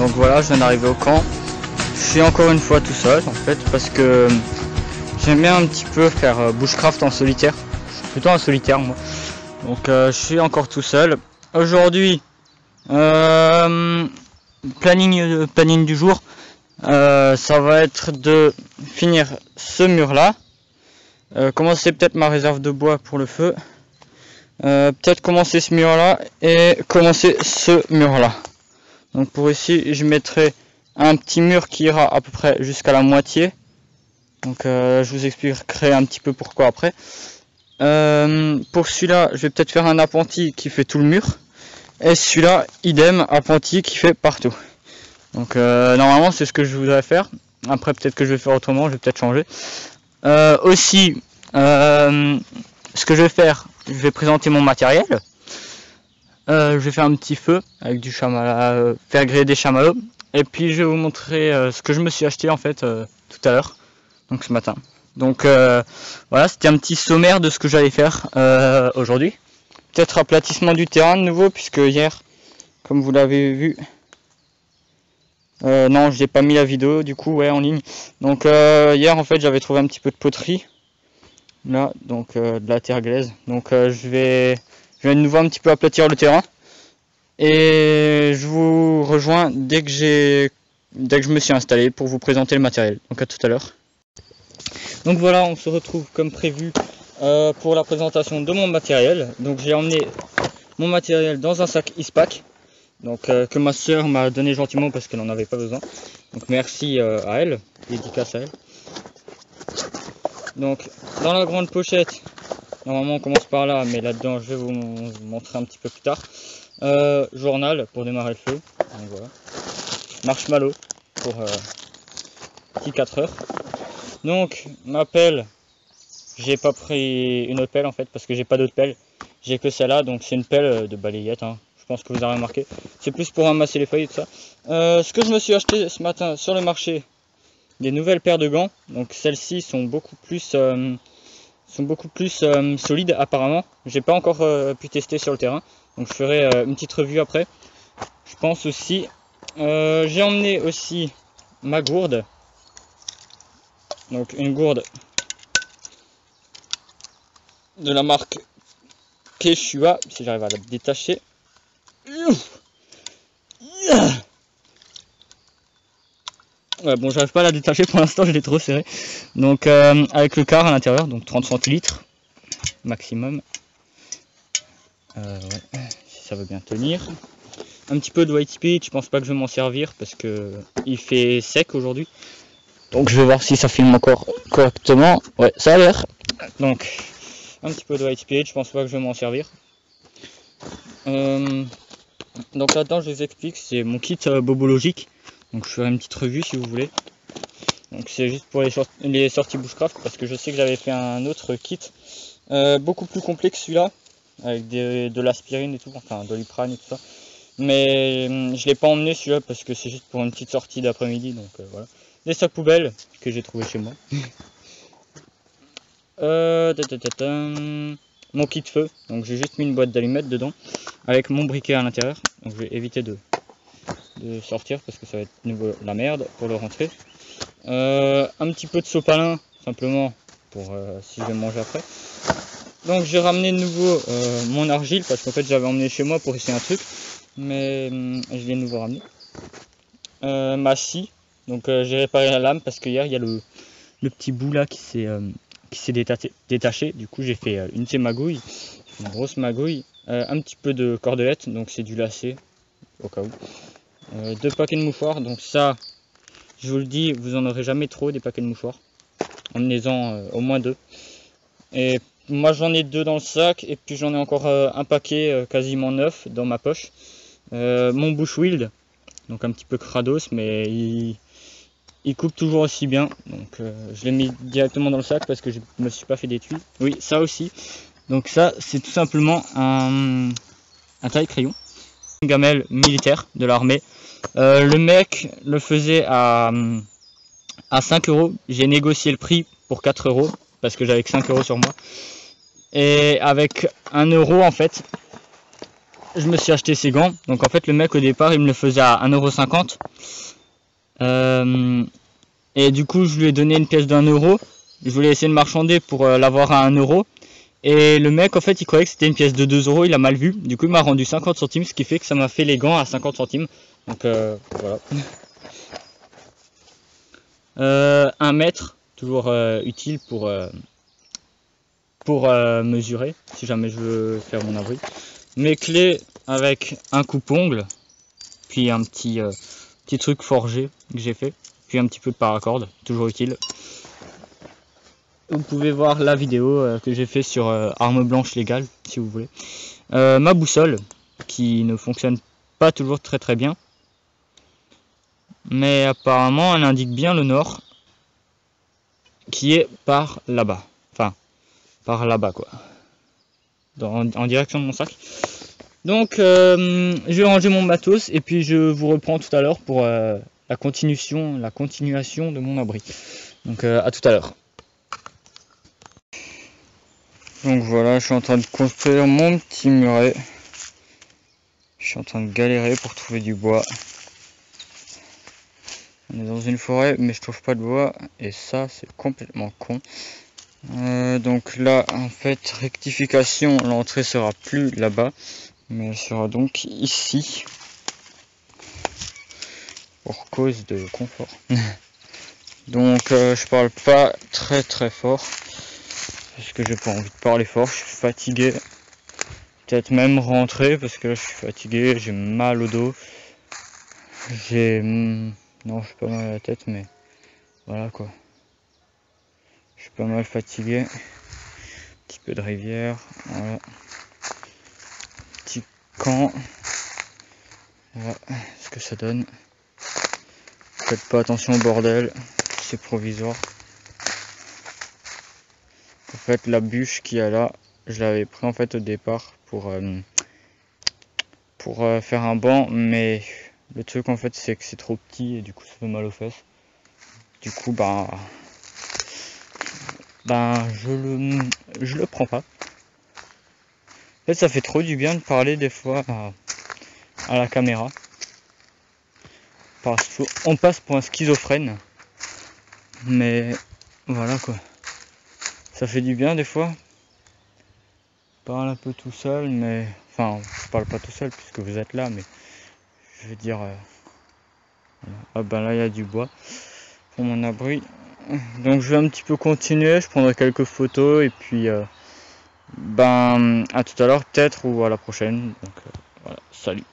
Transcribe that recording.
Donc voilà, je viens d'arriver au camp. Je suis encore une fois tout seul en fait parce que j'aime bien un petit peu faire bushcraft en solitaire. Je suis plutôt en solitaire moi. Donc je suis encore tout seul. Aujourd'hui, planning du jour, ça va être de finir ce mur là. Commencer peut-être ma réserve de bois pour le feu. Peut-être commencer ce mur là et commencer ce mur là. Donc pour ici je mettrai un petit mur qui ira à peu près jusqu'à la moitié. Donc je vous expliquerai un petit peu pourquoi après. Pour celui-là je vais peut-être faire un appentis qui fait tout le mur. Et celui-là idem, appentis qui fait partout. Donc normalement c'est ce que je voudrais faire. Après peut-être que je vais faire autrement, je vais peut-être changer. Aussi ce que je vais faire, je vais présenter mon matériel. Je vais faire un petit feu avec du chamallow, faire griller des chamallows. Et puis je vais vous montrer ce que je me suis acheté en fait tout à l'heure, donc ce matin. Donc voilà, c'était un petit sommaire de ce que j'allais faire aujourd'hui. Peut-être aplatissement du terrain de nouveau, puisque hier, comme vous l'avez vu, non, je n'ai pas mis la vidéo du coup ouais en ligne. Donc hier en fait j'avais trouvé un petit peu de poterie. Là, donc de la terre glaise. Donc je vais de nouveau un petit peu aplatir le terrain. Et je vous rejoins dès que je me suis installé pour vous présenter le matériel. Donc à tout à l'heure. Donc voilà, on se retrouve comme prévu pour la présentation de mon matériel. Donc j'ai emmené mon matériel dans un sac Ispac. Donc que ma soeur m'a donné gentiment parce qu'elle n'en avait pas besoin. Donc merci à elle, dédicace à elle. Donc dans la grande pochette, normalement on commence par là, mais là-dedans je vais vous montrer un petit peu plus tard. Journal pour démarrer le feu. Donc voilà. Marshmallow pour petit 4 heures. Donc ma pelle, j'ai pas pris une autre pelle en fait parce que j'ai pas d'autre pelle. J'ai que celle-là, donc c'est une pelle de balayette. Hein. Je pense que vous avez remarqué. C'est plus pour ramasser les feuilles et tout ça. Ce que je me suis acheté ce matin sur le marché, des nouvelles paires de gants. Donc celles-ci sont beaucoup plus solides apparemment. J'ai pas encore pu tester sur le terrain, donc je ferai une petite revue après. Je pense aussi. J'ai emmené aussi ma gourde. Donc une gourde de la marque Quechua, si j'arrive à la détacher. Ouais, bon, j'arrive pas à la détacher pour l'instant, je l'ai trop serré. Donc avec le quart à l'intérieur, donc 30 centilitres maximum. Ouais, si ça veut bien tenir. Un petit peu de white spirit, je pense pas que je vais m'en servir parce que il fait sec aujourd'hui. Donc je vais voir si ça filme encore correctement. Ouais, ça a l'air. Donc un petit peu de white spirit, je pense pas que je vais m'en servir. Donc là-dedans je vous explique, c'est mon kit bobologique. Donc je ferai une petite revue si vous voulez. Donc c'est juste pour les sorties bushcraft parce que je sais que j'avais fait un autre kit beaucoup plus complexe celui-là, avec de l'aspirine et tout, enfin de Doliprane et tout ça. Mais je l'ai pas emmené celui-là parce que c'est juste pour une petite sortie d'après-midi. Donc voilà. Des sacs poubelles que j'ai trouvé chez moi. Mon kit feu, donc j'ai juste mis une boîte d'allumettes dedans avec mon briquet à l'intérieur. Donc je vais éviter de sortir parce que ça va être nouveau la merde pour le rentrer. Un petit peu de sopalin simplement pour si je vais manger après. Donc j'ai ramené de nouveau mon argile parce qu'en fait j'avais emmené chez moi pour essayer un truc, mais je l'ai de nouveau ramené. Ma scie, donc j'ai réparé la lame parce que hier il y a le petit bout là qui s'est détaché. Du coup j'ai fait une de ces magouilles, une grosse magouille, un petit peu de cordelette, donc c'est du lacet au cas où. 2 paquets de mouchoirs, donc ça je vous le dis, vous en aurez jamais trop des paquets de mouchoirs, emmenez-en au moins 2. Et moi j'en ai 2 dans le sac et puis j'en ai encore un paquet quasiment neuf dans ma poche. Mon bush wield, donc un petit peu crados, mais il coupe toujours aussi bien, donc je l'ai mis directement dans le sac parce que je me suis pas fait d'étui. Oui, ça aussi. Donc ça c'est tout simplement un taille crayon, une gamelle militaire de l'armée. Le mec le faisait à 5 euros. J'ai négocié le prix pour 4 euros parce que j'avais que 5 euros sur moi. Et avec 1 euro en fait, je me suis acheté ces gants. Donc en fait le mec au départ il me le faisait à 1,50 €. Et du coup je lui ai donné une pièce d'1 €. Je voulais essayer de marchander pour l'avoir à 1 €. Et le mec en fait il croyait que c'était une pièce de 2 €, il a mal vu. Du coup il m'a rendu 50 centimes, ce qui fait que ça m'a fait les gants à 50 centimes. Donc voilà. 1 mètre, toujours utile pour mesurer si jamais je veux faire mon abri. Mes clés avec un coupe-ongle, puis un petit truc forgé que j'ai fait, puis un petit peu de paracorde, toujours utile. Vous pouvez voir la vidéo que j'ai fait sur arme blanche légale si vous voulez. Ma boussole qui ne fonctionne pas toujours très bien, mais apparemment elle indique bien le nord qui est par là-bas, enfin par là-bas quoi, en direction de mon sac. Donc je vais ranger mon matos et puis je vous reprends tout à l'heure pour la continuation de mon abri. Donc à tout à l'heure. Donc voilà, je suis en train de construire mon petit muret. Je suis en train de galérer pour trouver du bois. On est dans une forêt mais je trouve pas de bois et ça c'est complètement con. Donc là en fait rectification, l'entrée sera plus là-bas mais elle sera donc ici pour cause de confort. Donc je parle pas très fort parce que j'ai pas envie de parler fort, je suis fatigué, peut-être même rentrer parce que là je suis fatigué, j'ai mal au dos, non je suis pas mal à la tête mais voilà quoi, je suis pas mal fatigué. Un petit peu de rivière, voilà, petit camp, voilà ce que ça donne. Faites pas attention au bordel, c'est provisoire. En fait la bûche qu'il y a là, je l'avais pris en fait au départ pour faire un banc, mais le truc en fait c'est que c'est trop petit et du coup ça fait mal aux fesses. Du coup je le prends pas. En fait ça fait trop du bien de parler des fois à la caméra. Parce qu'on passe pour un schizophrène. Mais voilà quoi. Ça fait du bien des fois. Je parle un peu tout seul, mais enfin je parle pas tout seul puisque vous êtes là, mais je veux dire voilà. Ah ben là il y a du bois pour mon abri. Donc je vais un petit peu continuer, je prendrai quelques photos et puis à tout à l'heure peut-être ou à la prochaine. Donc voilà, salut.